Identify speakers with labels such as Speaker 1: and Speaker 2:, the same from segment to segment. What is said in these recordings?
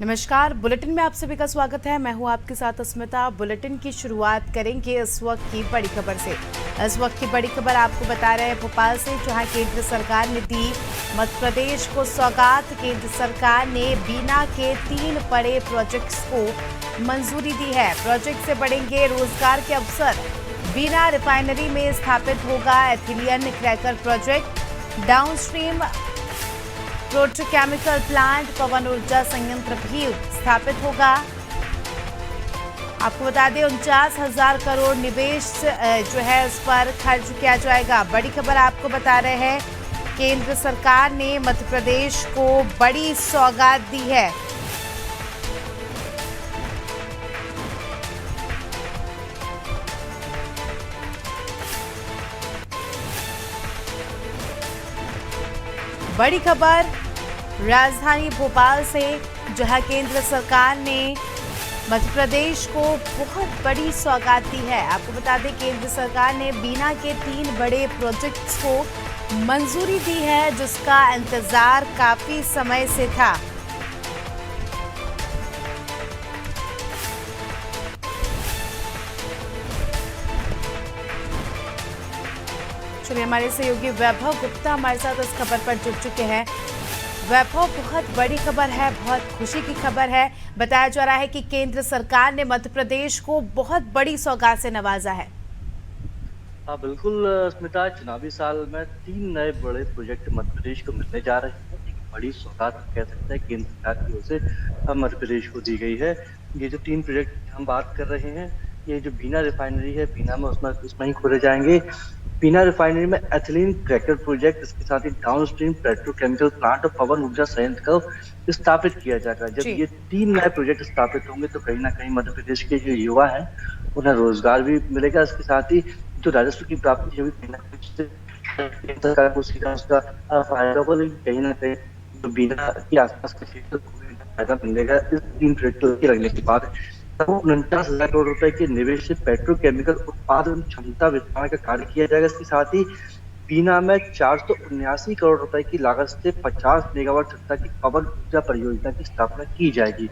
Speaker 1: नमस्कार, बुलेटिन में आप सभी का स्वागत है। मैं हूं आपके साथ अस्मिता। बुलेटिन की शुरुआत करेंगे इस वक्त की बड़ी खबर से। इस वक्त की बड़ी खबर आपको बता रहे हैं भोपाल से, जहां केंद्र सरकार ने दी मध्य प्रदेश को सौगात। केंद्र सरकार ने बीना के 3 बड़े प्रोजेक्ट्स को मंजूरी दी है। प्रोजेक्ट से बढ़ेंगे रोजगार के अवसर। बीना रिफाइनरी में स्थापित होगा ethylene cracker project, downstream petrochemical plant, पवन ऊर्जा संयंत्र भी स्थापित होगा। आपको बता दें 49,000 करोड़ निवेश जो है उस पर खर्च किया जाएगा। बड़ी खबर आपको बता रहे हैं, केंद्र सरकार ने मध्य प्रदेश को बड़ी सौगात दी है। बड़ी खबर राजधानी भोपाल से, जहां केंद्र सरकार ने मध्य प्रदेश को बहुत बड़ी सौगात दी है। आपको बता दें केंद्र सरकार ने बीना के 3 बड़े प्रोजेक्ट्स को मंजूरी दी है, जिसका इंतजार काफी समय से था। चलिए, हमारे सहयोगी वैभव गुप्ता हमारे साथ इस खबर पर जुड़ चुके हैं। वैभव, बहुत बड़ी खबर है, बहुत खुशी की खबर है। बताया जा रहा है कि केंद्र सरकार ने मध्य प्रदेश को बहुत बड़ी सौगात से नवाजा है।
Speaker 2: हाँ बिल्कुल स्मिता, चुनावी साल में 3 नए बड़े प्रोजेक्ट मध्य प्रदेश को मिलने जा रहे हैं। एक बड़ी सौगात कह सकते हैं केंद्र सरकार की ओर से मध्य प्रदेश को दी गई है। ये जो 3 प्रोजेक्ट की हम बात कर रहे हैं, ये जो बीना रिफाइनरी है, बीना में उसमें ही खोले जाएंगे। बीना रिफाइनरी में एथिलीन क्रैकर प्रोजेक्ट, इसके साथ ही डाउनस्ट्रीम पेट्रोकेमिकल प्लांट और पवन ऊर्जा संयंत्र को स्थापित किया जाएगा। जब ये 3 नए प्रोजेक्ट स्थापित होंगे तो कहीं ना कहीं मध्य प्रदेश के जो युवा हैं उन्हें रोजगार भी मिलेगा। इसके साथ ही जो राजस्व की प्राप्ति है कहीं ना कहीं सरकार को सीधा उसका फायदा होगा, लेकिन कहीं ना कहीं जो बीना के आसपास के क्षेत्र को फायदा मिलेगा इस 3 प्रोजेक्टों के लगने के बाद। 49,000 करोड़ रुपए के निवेश से पेट्रोकेमिकल उत्पादन क्षमता विस्तार का कार्य किया जाएगा। इसके साथ ही बीना में 479 करोड़ रुपए की लागत से 50 मेगावाट क्षमता की पवन ऊर्जा परियोजना की स्थापना की जाएगी।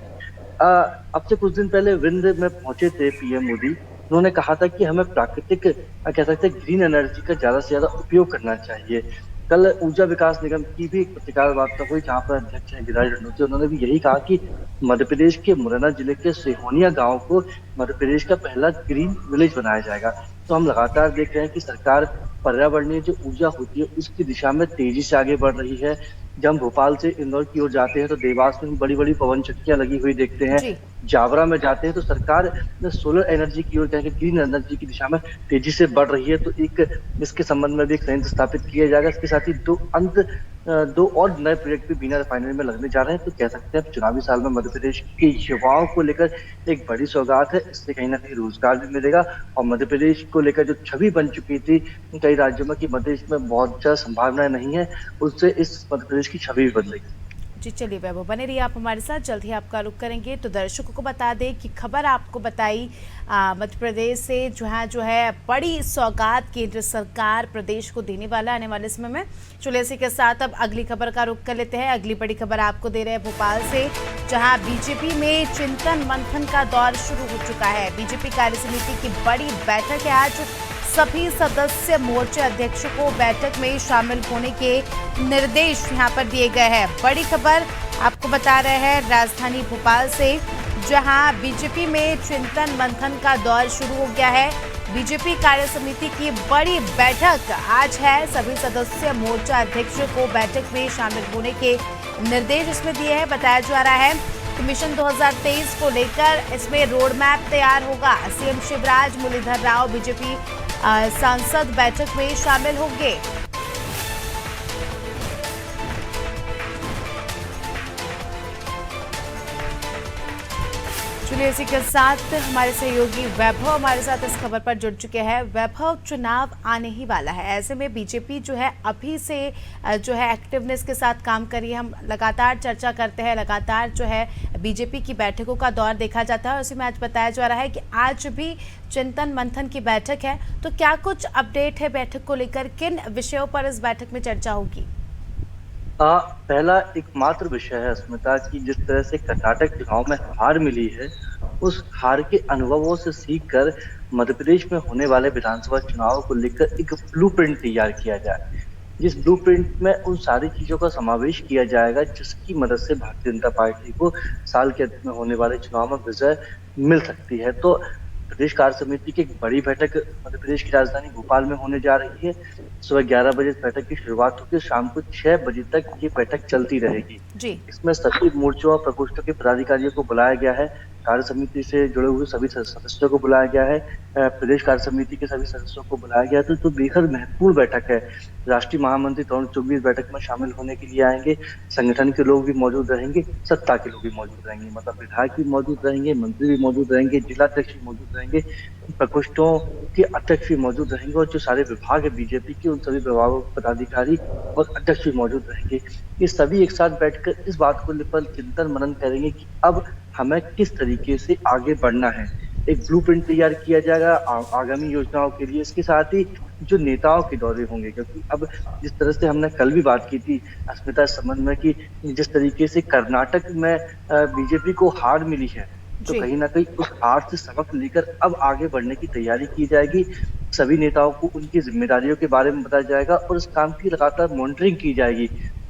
Speaker 2: अब से कुछ दिन पहले विंध्य में पहुंचे थे पीएम मोदी। उन्होंने कहा था कि हमें प्राकृतिक कह सकते हैं ग्रीन एनर्जी का ज्यादा से ज्यादा उपयोग करना चाहिए। कल ऊर्जा विकास निगम की भी एक पत्रकार वार्ता हुई, जहां पर अध्यक्ष हैं गिरिराज रंधोत्री। उन्होंने भी यही कहा कि मध्य प्रदेश के मुरैना जिले के सेहोनिया गांव को मध्य प्रदेश का पहला ग्रीन विलेज बनाया जाएगा। तो हम लगातार देख रहे हैं कि सरकार पर्यावरणीय जो ऊर्जा होती है उसकी दिशा में तेजी से आगे बढ़ रही है। जब हम भोपाल से इंदौर की ओर जाते हैं तो देवास में बड़ी बड़ी पवन चक्कियां लगी हुई देखते हैं। जावरा में जाते हैं तो सरकार सोलर एनर्जी की ओर ग्रीन एनर्जी की दिशा में तेजी से बढ़ रही है। तो एक इसके संबंध में भी एक संयंत्र स्थापित किया जाएगा। इसके साथ ही 2 और नए प्रोजेक्ट भी बीना रिफाइनरी में लगने जा रहे हैं। तो कह सकते हैं चुनावी साल में मध्य प्रदेश के युवाओं को लेकर एक बड़ी सौगात है। इससे कहीं ना कहीं रोजगार भी मिलेगा और मध्य प्रदेश को लेकर जो छवि बन चुकी थी कई राज्यों में कि मध्य प्रदेश में बहुत ज्यादा संभावनाएं नहीं है, उससे इस मध्य प्रदेश की छवि भी बदलेगी।
Speaker 1: जी चलिए वैभव, बने रहिए आप हमारे साथ, जल्द ही आपका रुख करेंगे। तो दर्शकों को बता दें कि खबर आपको बताई मध्य प्रदेश से, जो है बड़ी सौगात केंद्र सरकार प्रदेश को देने वाला आने वाले समय में। चलिए इसी के साथ अब अगली खबर का रुख कर लेते हैं। अगली बड़ी खबर आपको दे रहे हैं भोपाल से, जहां बीजेपी में चिंतन मंथन का दौर शुरू हो चुका है। बीजेपी कार्यसमिति की बड़ी बैठक है आज। सभी सदस्य मोर्चे अध्यक्षों को बैठक में शामिल होने के निर्देश यहां पर दिए गए हैं। बड़ी खबर आपको बता रहे हैं राजधानी भोपाल से, जहां बीजेपी में चिंतन मंथन का दौर शुरू हो गया है। बीजेपी कार्यसमिति की बड़ी बैठक आज है। सभी सदस्य मोर्चा अध्यक्षों को बैठक में शामिल होने के निर्देश इसमें दिए हैं। बताया जा रहा है कि मिशन 2023 को लेकर इसमें रोड मैप तैयार होगा। सीएम शिवराज, मुरलीधर राव बीजेपी सांसद बैठक में शामिल होंगे। चलिए इसी के साथ हमारे सहयोगी वैभव हमारे साथ इस खबर पर जुड़ चुके हैं। वैभव, चुनाव आने ही वाला है, ऐसे में बीजेपी जो है अभी से जो है एक्टिवनेस के साथ काम कर रही है। हम लगातार चर्चा करते हैं, लगातार जो है बीजेपी की बैठकों का दौर देखा जाता है और उसी में आज बताया जा रहा है कि आज भी चिंतन मंथन की बैठक है। तो क्या कुछ अपडेट है बैठक को लेकर, किन विषयों पर इस बैठक में चर्चा होगी?
Speaker 2: पहला एकमात्र विषय है अस्मिता की जिस तरह से कर्नाटक चुनाव में हार मिली है, उस हार के अनुभवों से सीख कर मध्य प्रदेश में होने वाले विधानसभा चुनाव को लेकर एक ब्लूप्रिंट तैयार किया जाए। जिस ब्लूप्रिंट में उन सारी चीजों का समावेश किया जाएगा जिसकी मदद से भारतीय जनता पार्टी को साल के अंत में होने वाले चुनाव में विजय मिल सकती है। तो प्रदेश कार्य समिति की एक बड़ी बैठक मध्य प्रदेश की राजधानी भोपाल में होने जा रही है। सुबह 11 बजे इस बैठक की शुरुआत होगी, शाम को 6 बजे तक ये बैठक चलती रहेगी।
Speaker 1: जी।
Speaker 2: इसमें सभी मोर्चों और प्रकोष्ठों के पदाधिकारियों को बुलाया गया है। कार्य समिति से जुड़े हुए सभी सदस्यों को बुलाया गया है। प्रदेश कार्य समिति के सभी सदस्यों को बुलाया गया है। तो बेहद महत्वपूर्ण बैठक है। राष्ट्रीय महामंत्री तरुण चुग भी इस बैठक में शामिल होने के लिए आएंगे। संगठन के लोग भी मौजूद रहेंगे, सत्ता के लोग भी मौजूद रहेंगे, मतलब विधायक भी मौजूद रहेंगे, मंत्री भी मौजूद रहेंगे, जिलाध्यक्ष भी मौजूद रहेंगे, प्रकोष्ठों के अध्यक्ष भी मौजूद रहेंगे और जो सारे विभाग है बीजेपी के उन सभी विभागों के पदाधिकारी और अध्यक्ष भी मौजूद रहेंगे। ये सभी एक साथ बैठकर इस बात को लेकर चिंतन मनन करेंगे कि अब हमें किस तरीके से आगे बढ़ना है। एक ब्लूप्रिंट तैयार किया जाएगा आगामी योजनाओं के लिए। इसके साथ ही जो नेताओं के दौरे होंगे, क्योंकि अब जिस तरह से हमने कल भी बात की थी अस्मिता इस संबंध में कि जिस तरीके से कर्नाटक में बीजेपी को हार मिली है, तो
Speaker 1: जी।
Speaker 2: कहीं ना कहीं उस हार से सबक लेकर अब आगे बढ़ने की तैयारी की जाएगी। सभी नेताओं को उनकी जिम्मेदारियों के बारे में बताया जाएगा और इस काम की लगातार मॉनिटरिंग की जाएगी।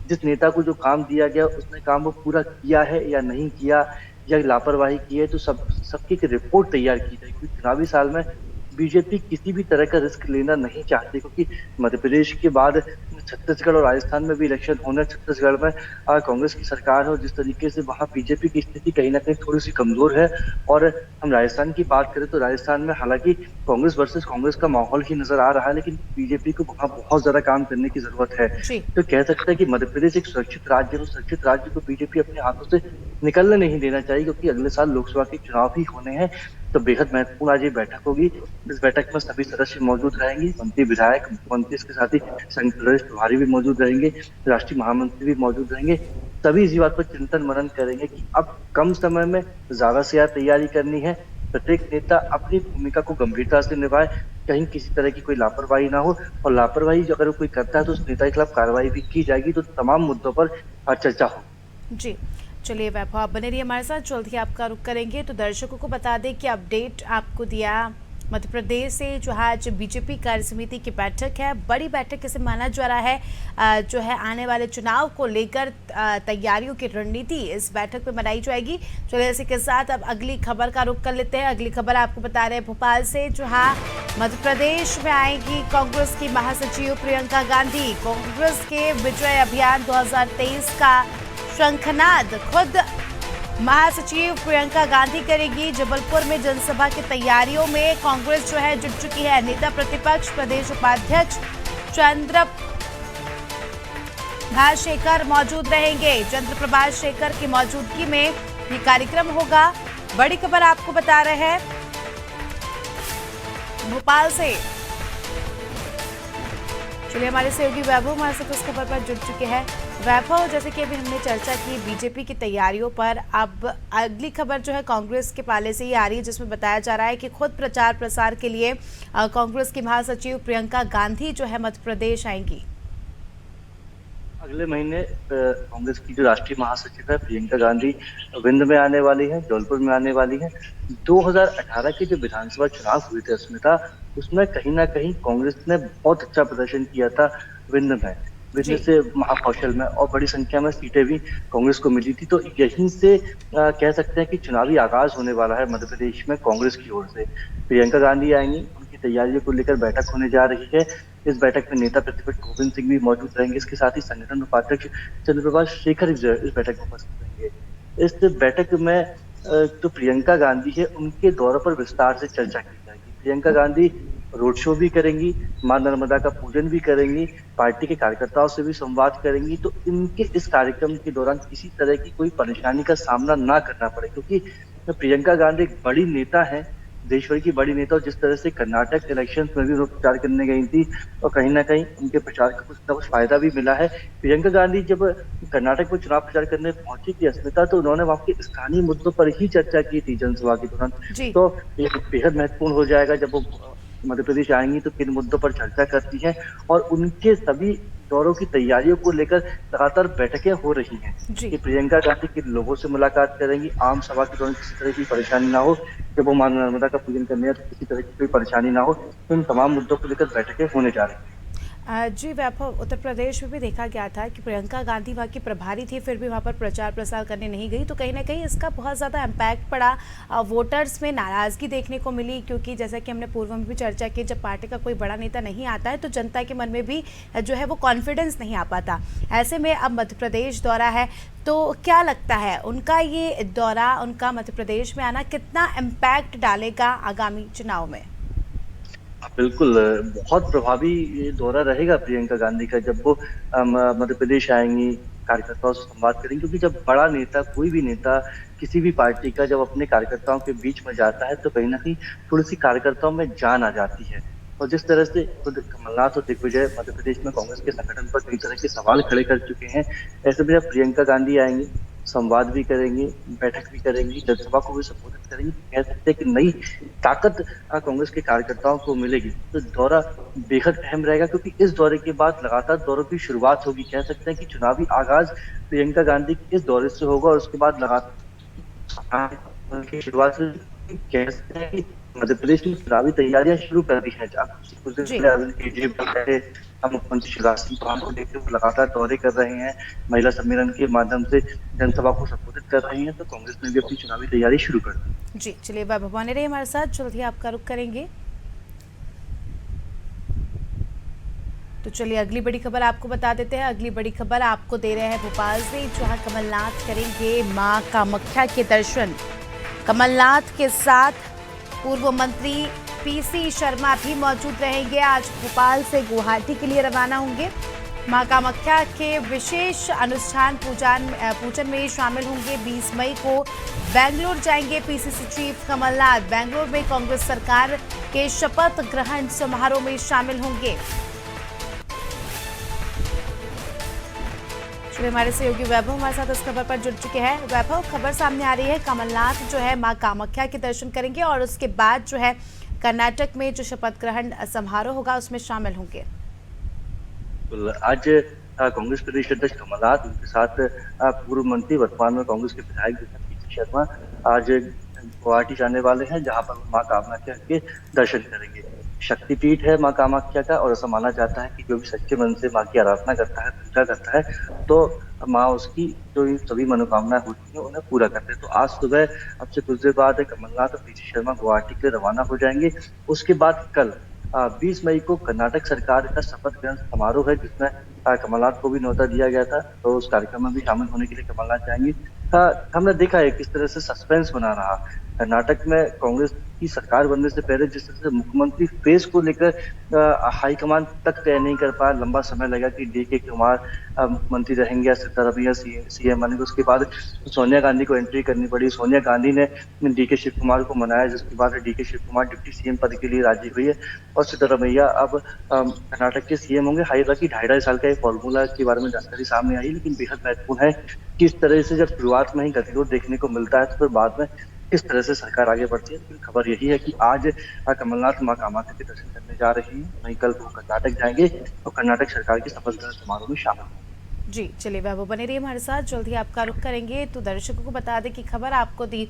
Speaker 2: जिस नेता को जो काम दिया गया उसने काम वो पूरा किया है या नहीं किया या लापरवाही की है, तो सबकी एक रिपोर्ट तैयार की जाएगी। क्योंकि चुनावी साल में बीजेपी किसी भी तरह का रिस्क लेना नहीं चाहती, क्योंकि मध्य प्रदेश के बाद छत्तीसगढ़ और राजस्थान में भी इलेक्शन होना। छत्तीसगढ़ में कांग्रेस की सरकार है और जिस तरीके से वहां बीजेपी की स्थिति कहीं ना कहीं थोड़ी सी कमजोर है। और हम राजस्थान की बात करें तो राजस्थान में हालांकि कांग्रेस वर्सेस कांग्रेस का माहौल ही नजर आ रहा है, लेकिन बीजेपी को वहां बहुत ज्यादा काम करने की जरूरत है।
Speaker 1: जी।
Speaker 2: तो कह सकते हैं कि मध्य प्रदेश एक सुरक्षित राज्य है। सुरक्षित राज्य को बीजेपी अपने हाथों से निकलने नहीं देना चाहिए, क्योंकि अगले साल लोकसभा के चुनाव ही होने हैं। तो बेहद महत्वपूर्ण आज ये बैठक होगी। इस बैठक में सभी सदस्य मौजूद रहेंगे, मंत्री विधायक मुख्यमंत्री, इसके साथ ही संघ प्रदेश प्रभारी भी मौजूद रहेंगे, राष्ट्रीय महामंत्री भी मौजूद रहेंगे। सभी इसी बात पर चिंतन मनन करेंगे कि अब कम समय में ज्यादा से ज्यादा तैयारी करनी है। प्रत्येक नेता अपनी भूमिका को गंभीरता से निभाए, कहीं किसी तरह की कोई लापरवाही ना हो, और लापरवाही जो अगर कोई करता है तो उस नेता के खिलाफ कार्रवाई भी की जाएगी। तो तमाम मुद्दों पर चर्चा हो।
Speaker 1: जी। चलिए वैभव, आप बने रहिए हमारे साथ, जल्द ही आपका रुख करेंगे। तो दर्शकों को बता दें कि अपडेट आपको दिया मध्य प्रदेश से जो आज बीजेपी कार्य समिति की बैठक है। बड़ी बैठक इसे माना जा रहा है, जो है आने वाले चुनाव को लेकर तैयारियों की रणनीति इस बैठक में बनाई जाएगी। चलिए इसी के साथ अब अगली खबर का रुख कर लेते हैं। अगली खबर आपको बता रहे हैं भोपाल से, जो मध्य प्रदेश में आएगी कांग्रेस की महासचिव प्रियंका गांधी। कांग्रेस के विजय अभियान 2023 का शंखनाद खुद महासचिव प्रियंका गांधी करेगी। जबलपुर में जनसभा की तैयारियों में कांग्रेस जो है जुट चुकी है। नेता प्रतिपक्ष प्रदेश उपाध्यक्ष चंद्रप्रभाष शेखर मौजूद रहेंगे। चंद्रप्रभाष शेखर की मौजूदगी में ये कार्यक्रम होगा। बड़ी खबर आपको बता रहे हैं भोपाल से। चलिए हमारे सहयोगी वैभव हमारे साथ उस खबर पर जुड़ चुके हैं। वैभव, जैसे कि अभी हमने चर्चा की बीजेपी की तैयारियों पर, अब अगली खबर जो है कांग्रेस के पाले से ही आ रही है, जिसमें बताया जा रहा है कि खुद प्रचार प्रसार के लिए कांग्रेस की महासचिव प्रियंका गांधी जो है मध्य प्रदेश आएंगी।
Speaker 2: अगले महीने कांग्रेस की जो राष्ट्रीय महासचिव है प्रियंका गांधी विंध्य में आने वाली है, जबलपुर में आने वाली है। 2018 के जो विधानसभा चुनाव हुए थे अस्मिता, उसमें कहीं ना कहीं कांग्रेस ने बहुत अच्छा प्रदर्शन किया था विंध्य में। विंध्य से महाकौशल में और बड़ी संख्या में सीटें भी कांग्रेस को मिली थी। तो यहीं से कह सकते हैं कि चुनावी आगाज होने वाला है मध्य प्रदेश में कांग्रेस की ओर से। प्रियंका गांधी आएंगी, उनकी तैयारियों को लेकर बैठक होने जा रही है। इस बैठक में नेता प्रतिपक्ष गोविंद सिंह भी मौजूद रहेंगे। इसके साथ ही संगठन उपाध्यक्ष चंद्रप्रभाष शेखर इस बैठक में उपस्थित रहेंगे। इस बैठक में जो प्रियंका गांधी है उनके दौरे पर विस्तार से चर्चा की जाएगी। प्रियंका गांधी रोड शो भी करेंगी, मां नर्मदा का पूजन भी करेंगी, पार्टी के कार्यकर्ताओं से भी संवाद करेंगी। तो इनके इस कार्यक्रम के दौरान किसी तरह की कोई परेशानी का सामना ना करना पड़े, क्योंकि प्रियंका गांधी एक बड़ी नेता है, देशभर की बड़ी नेता। और जिस तरह से कर्नाटक इलेक्शन में भी वो प्रचार करने गई थी और कहीं ना कहीं उनके प्रचार का कुछ ना कुछ फायदा भी मिला है। प्रियंका गांधी जब कर्नाटक में चुनाव प्रचार करने पहुंची थी अस्मिता, तो उन्होंने वहां के स्थानीय मुद्दों पर ही चर्चा की थी जनसभा के दौरान। तो ये बेहद महत्वपूर्ण हो जाएगा जब वो मध्य प्रदेश आएंगी तो किन मुद्दों पर चर्चा करती है। और उनके सभी दौरों की तैयारियों को लेकर लगातार बैठकें हो रही हैं
Speaker 1: जी।
Speaker 2: कि प्रियंका गांधी किन लोगों से मुलाकात करेंगी, आम सभा के दौरान किसी तरह की परेशानी ना हो, जब वो मां नर्मदा का पूजन करने हैं तो किसी तरह की कोई परेशानी ना हो। तो इन तमाम मुद्दों को लेकर बैठकें होने जा रही हैं।
Speaker 1: जी वैभव, उत्तर प्रदेश में भी देखा गया था कि प्रियंका गांधी वहाँ की प्रभारी थी, फिर भी वहाँ पर प्रचार प्रसार करने नहीं गई, तो कहीं ना कहीं इसका बहुत ज़्यादा इम्पैक्ट पड़ा। वोटर्स में नाराज़गी देखने को मिली, क्योंकि जैसा कि हमने पूर्व में भी चर्चा की, जब पार्टी का कोई बड़ा नेता नहीं आता है तो जनता के मन में भी जो है वो कॉन्फिडेंस नहीं आ पाता। ऐसे में अब मध्य प्रदेश दौरा है, तो क्या लगता है उनका ये दौरा, उनका मध्य प्रदेश में आना कितना इम्पैक्ट डालेगा आगामी चुनाव में?
Speaker 2: बिल्कुल, बहुत प्रभावी ये दौरा रहेगा प्रियंका गांधी का जब वो मध्य प्रदेश आएँगी, कार्यकर्ताओं से संवाद करेंगी, क्योंकि जब बड़ा नेता, कोई भी नेता किसी भी पार्टी का जब अपने कार्यकर्ताओं के बीच में जाता है, तो कहीं न कहीं थोड़ी-सी कार्यकर्ताओं में जान आ जाती है। और जिस तरह से खुद कमलनाथ और दिग्विजय मध्य प्रदेश में कांग्रेस के संगठन पर कई तरह के सवाल खड़े कर चुके हैं, ऐसे में जब प्रियंका गांधी आएँगी, संवाद भी करेंगी, बैठक भी करेंगी, जनसभा को भी संबोधित करेंगी, कह सकते हैं कि नई ताकत कांग्रेस के कार्यकर्ताओं को मिलेगी। तो दौरा बेहद अहम रहेगा, क्योंकि इस दौरे के बाद लगातार दौरों की शुरुआत होगी। कह सकते हैं कि चुनावी आगाज़ प्रियंका गांधी के इस दौरे से होगा और उसके बाद लगातार की शुरुआत से कह सकते हैं कि मध्य प्रदेश में चुनावी तैयारियां शुरू कर दी हैं। कुछ दिन
Speaker 1: जी।
Speaker 2: पहले अरविंद केजरीवाल रहे, अब मुख्यमंत्री शिवराज सिंह चौहान को देखते हुए लगातार दौरे कर रहे हैं, महिला सम्मेलन के माध्यम से जनसभा को संबोधित कर रही हैं, तो कांग्रेस ने भी अपनी चुनावी तैयारी शुरू कर दी।
Speaker 1: जी, चलिए वैभव बने रहिए हमारे साथ, जल्द ही आपका रुख करेंगे। तो चलिए अगली बड़ी खबर आपको बता देते हैं। अगली बड़ी खबर आपको दे रहे हैं भोपाल से, जहां कमलनाथ करेंगे मां कामाख्या के दर्शन। कमलनाथ के साथ पूर्व मंत्री पीसी शर्मा भी मौजूद रहेंगे। आज भोपाल से गुवाहाटी के लिए रवाना होंगे। मां कामाख्या के विशेष अनुष्ठान पूजन में शामिल होंगे। 20 मई को बेंगलुरु जाएंगे पीसीसी चीफ कमलनाथ। बेंगलुरु में कांग्रेस सरकार के शपथ ग्रहण समारोह में शामिल होंगे। चलिए हमारे सहयोगी वैभव हमारे साथ इस खबर पर जुड़ चुके हैं। वैभव, खबर सामने आ रही है कमलनाथ जो है मां कामाख्या के दर्शन करेंगे और उसके बाद जो है कर्नाटक में जो शपथ ग्रहण समारोह होगा उसमें शामिल होंगे।
Speaker 2: आज कांग्रेस प्रदेश अध्यक्ष कमलनाथ, उनके साथ पूर्व मंत्री, वर्तमान में कांग्रेस के विधायक पीसी शर्मा आज गुवाहाटी जाने वाले हैं, जहां पर मां कामाख्या के दर्शन करेंगे। शक्तिपीठ है मां कामाख्या का, और ऐसा माना जाता है कि जो भी सच्चे मन से मां की आराधना करता है, पूजा करता है, तो मां उसकी जो सभी मनोकामनाएं होती हैं उन्हें पूरा करते हैं। तो आज सुबह, अब से कुछ देर बाद, कमलनाथ और पीसी शर्मा गुवाहाटी के लिए रवाना हो जाएंगे। उसके बाद कल 20 मई को कर्नाटक सरकार का शपथ ग्रहण समारोह है, जिसमें कमलनाथ को भी न्योता दिया गया था, तो उस कार्यक्रम में भी शामिल होने के लिए कमलनाथ जाएंगे। हमने देखा है किस तरह से सस्पेंस बना रहा कर्नाटक में कांग्रेस की सरकार बनने से पहले, जिस तरह से मुख्यमंत्री फेस को लेकर हाईकमान तक तय नहीं कर पाया। लंबा समय लगा कि डीके कुमार मंत्री रहेंगे या सिद्धारमैया सीएम बनेंगे। उसके बाद सोनिया गांधी को एंट्री करनी पड़ी। सोनिया गांधी ने डीके शिव कुमार को मनाया, जिसके बाद डीके शिव कुमार डिप्टी सीएम पद के लिए राजी हुई है और सिद्धारमैया अब कर्नाटक के सीएम होंगे। हालांकि 2.5 साल का एक फॉर्मूला के बारे में जानकारी सामने आई, लेकिन बेहद महत्वपूर्ण है कि इस तरह से जब शुरुआत में ही गतिरोध देखने को मिलता है, तो फिर बाद में किस तरह से सरकार आगे बढ़ती है। लेकिन खबर यही है कि आज कमलनाथ मां कामाख्या के दर्शन करने जा रही हैं, वहीं कल वो कर्नाटक जाएंगे और कर्नाटक सरकार के शपथ ग्रहण समारोह में शामिल होंगे।
Speaker 1: जी, चलिए वैभव बने रहिए हमारे साथ, जल्द ही आपका रुख करेंगे। तो दर्शकों को बता दें कि खबर आपको दी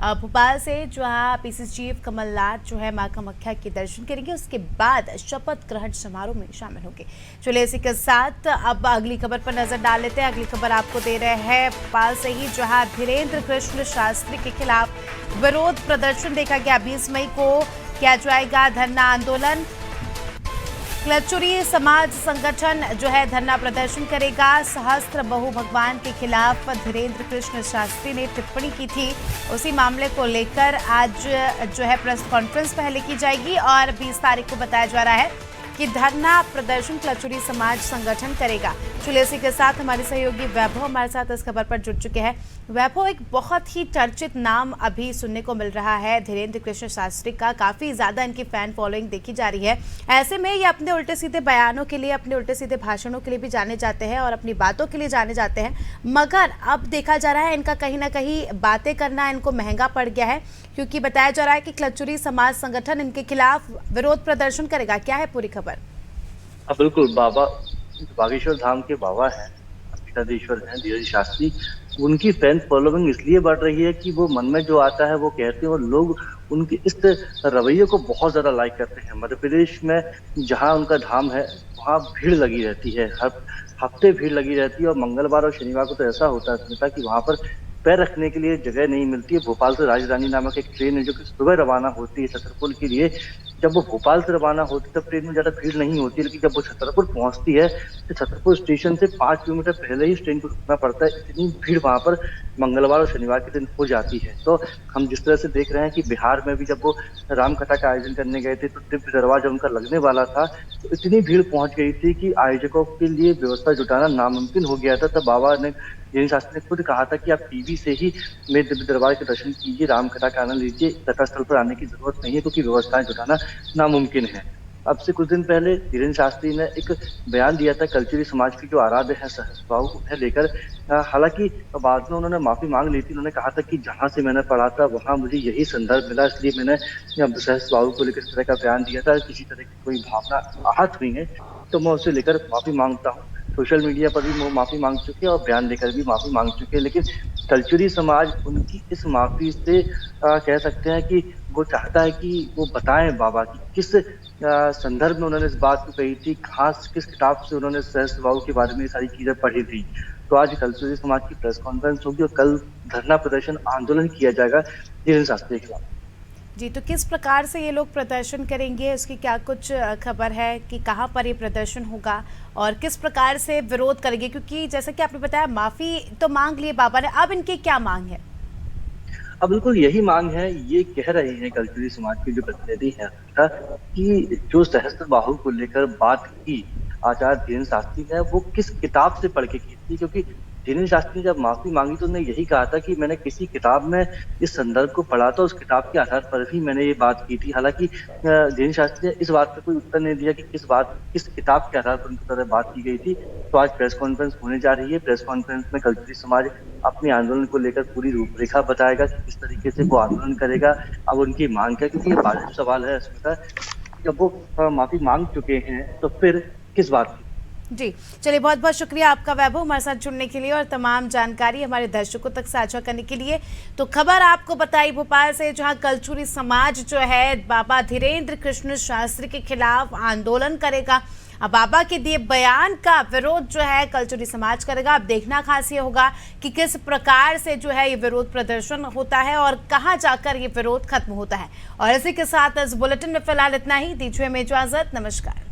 Speaker 1: भोपाल से, जहां पीसीसी चीफ कमलनाथ जो है मां कामाख्या के दर्शन करेंगे, उसके बाद शपथ ग्रहण समारोह में शामिल होंगे। चलिए इसी के साथ अब अगली खबर पर नजर डाल लेते हैं। अगली खबर आपको दे रहे हैं भोपाल से ही, जहां धीरेन्द्र कृष्ण शास्त्री के खिलाफ विरोध प्रदर्शन देखा गया। 20 मई को किया जाएगा धरना आंदोलन। क्लचुरी समाज संगठन जो है धरना प्रदर्शन करेगा। सहस्त्र बहु भगवान के खिलाफ धीरेन्द्र कृष्ण शास्त्री ने टिप्पणी की थी, उसी मामले को लेकर आज जो है प्रेस कॉन्फ्रेंस पहले की जाएगी और 20 तारीख को बताया जा रहा है कि धरना प्रदर्शन क्लचुरी समाज संगठन करेगा। चलिए इसी के साथ हमारे सहयोगी वैभव हमारे साथ इस खबर पर जुड़ चुके हैं। वैभव, एक बहुत ही चर्चित नाम अभी सुनने को मिल रहा है धीरेन्द्र कृष्ण शास्त्री का। काफ़ी ज़्यादा इनकी फैन फॉलोइंग देखी जा रही है। ऐसे में ये अपने उल्टे सीधे बयानों के लिए, अपने उल्टे सीधे भाषणों के लिए भी जाने जाते हैं और अपनी बातों के लिए जाने जाते हैं, मगर अब देखा जा रहा है इनका कहीं ना कहीं बातें करना इनको महंगा पड़ गया है, क्योंकि बताया जा रहा है कि क्लचुरी समाज संगठन इनके खिलाफ विरोध प्रदर्शन करेगा। क्या है पूरी खबर?
Speaker 2: बिल्कुल, बाबा बागेश्वर धाम के बाबा हैं, पीठाधीश्वर हैं धीरज शास्त्री, उनकी फैन फॉलोइंग इसलिए बढ़ रही है कि वो मन में जो आता है वो कहते हैं और लोग उनके इस रवैये को बहुत ज़्यादा लाइक करते हैं। मध्य प्रदेश में जहाँ उनका धाम है, वहाँ भीड़ लगी रहती है, हर हफ्ते भीड़ लगी रहती है और मंगलवार और शनिवार को तो ऐसा होता है स्मिता कि वहाँ पर पैर रखने के लिए जगह नहीं मिलती है। भोपाल से राजधानी नामक एक ट्रेन है जो कि सुबह रवाना होती है छतरपुर के लिए। जब वो भोपाल से रवाना होती है तब ट्रेन में ज़्यादा भीड़ नहीं होती है, लेकिन जब वो छतरपुर पहुंचती है तो छतरपुर स्टेशन से 5 किलोमीटर पहले ही इस ट्रेन को रुकना पड़ता है। इतनी भीड़ वहाँ पर मंगलवार और शनिवार के दिन हो जाती है। तो हम जिस तरह से देख रहे हैं कि बिहार में भी जब वो रामकथा का आयोजन करने गए थे तो दिव्य दरबार जब उनका लगने वाला था तो इतनी भीड़ पहुंच गई थी कि आयोजकों के लिए व्यवस्था जुटाना नामुमकिन हो गया था। तब बाबा ने धीरज शास्त्री ने खुद कहा था कि आप टीवी से ही मेरे दिव्य दरबार के दर्शन कीजिए, रामकथा का आनंद लीजिए, कथा स्थल पर आने की जरूरत नहीं है क्योंकि व्यवस्थाएं जुटाना नामुमकिन है। अब से कुछ दिन पहले धीरेन्द्र शास्त्री ने एक बयान दिया था कलचुरी समाज की जो आराध्य है सहस्त्रबाहु उन्हें लेकर। हालांकि बाद में उन्होंने माफी मांग ली थी। उन्होंने कहा था कि जहां से मैंने पढ़ा था वहां मुझे यही संदर्भ मिला, इसलिए मैंने सहस्त्रबाहु को लेकर इस तरह का बयान दिया था। किसी तरह की कोई भावना आहत हुई है तो मैं उसे लेकर माफी मांगता हूँ। सोशल मीडिया पर भी वो माफी मांग चुके हैं और बयान देकर भी माफी मांग चुके हैं, लेकिन कलचुरी समाज उनकी इस माफी से कह सकते हैं कि वो चाहता है कि वो बताएं बाबा की किस संदर्भ में उन्होंने इस बात को कही थी, खास किस किताब से उन्होंने सहस्त्रबाहु के बारे में ये सारी चीजें पढ़ी थी। तो आज कलचुरी समाज की प्रेस कॉन्फ्रेंस होगी और कल धरना प्रदर्शन आंदोलन किया जाएगा धीरेन्द्र शास्त्री के खिलाफ।
Speaker 1: जी, तो किस प्रकार से ये लोग प्रदर्शन करेंगे, उसकी क्या कुछ खबर है कि कहाँ पर ये प्रदर्शन होगा और किस प्रकार से विरोध करेंगे? क्योंकि जैसा कि आपने बताया माफी तो मांग ली बाबा ने, अब इनकी क्या मांग है?
Speaker 2: अब बिल्कुल यही मांग है। ये कह रहे हैं कलचुरी समाज के जो प्रतिनिधि हैं कि जो सहस्त्रबाहु को लेकर बात की आचार्य धीरेन्द्र शास्त्री ने वो किस किताब से पढ़ के की थी, क्योंकि धीरेन्द्र शास्त्री ने जब माफी मांगी तो उन्होंने यही कहा था कि मैंने किसी किताब में इस संदर्भ को पढ़ा था, उस किताब के आधार पर भी मैंने ये बात की थी। हालांकि धीरेन्द्र शास्त्री ने इस बात पर कोई उत्तर नहीं दिया कि किस किताब के आधार पर उनकी तरह बात की गई थी। तो आज प्रेस कॉन्फ्रेंस होने जा रही है। प्रेस कॉन्फ्रेंस में कलचुरी समाज अपने आंदोलन को लेकर पूरी रूपरेखा बताएगा कि किस तरीके से वो आंदोलन करेगा, अब उनकी मांग क्या, क्योंकि ये वाजिब सवाल है स्मिता, जब वो माफी मांग चुके हैं तो फिर किस बात की।
Speaker 1: जी, चलिए बहुत बहुत शुक्रिया आपका वैभव हमारे साथ जुड़ने के लिए और तमाम जानकारी हमारे दर्शकों तक साझा करने के लिए। तो खबर आपको बताई भोपाल से, जहां कलचुरी समाज जो है बाबा धीरेन्द्र कृष्ण शास्त्री के खिलाफ आंदोलन करेगा। अब बाबा के दिए बयान का विरोध जो है कलचुरी समाज करेगा। अब देखना खास ये होगा कि किस प्रकार से जो है ये विरोध प्रदर्शन होता है और कहां जाकर ये विरोध खत्म होता है। और इसी के साथ इस बुलेटिन में फिलहाल इतना ही। दीजिए हमें इजाजत, नमस्कार।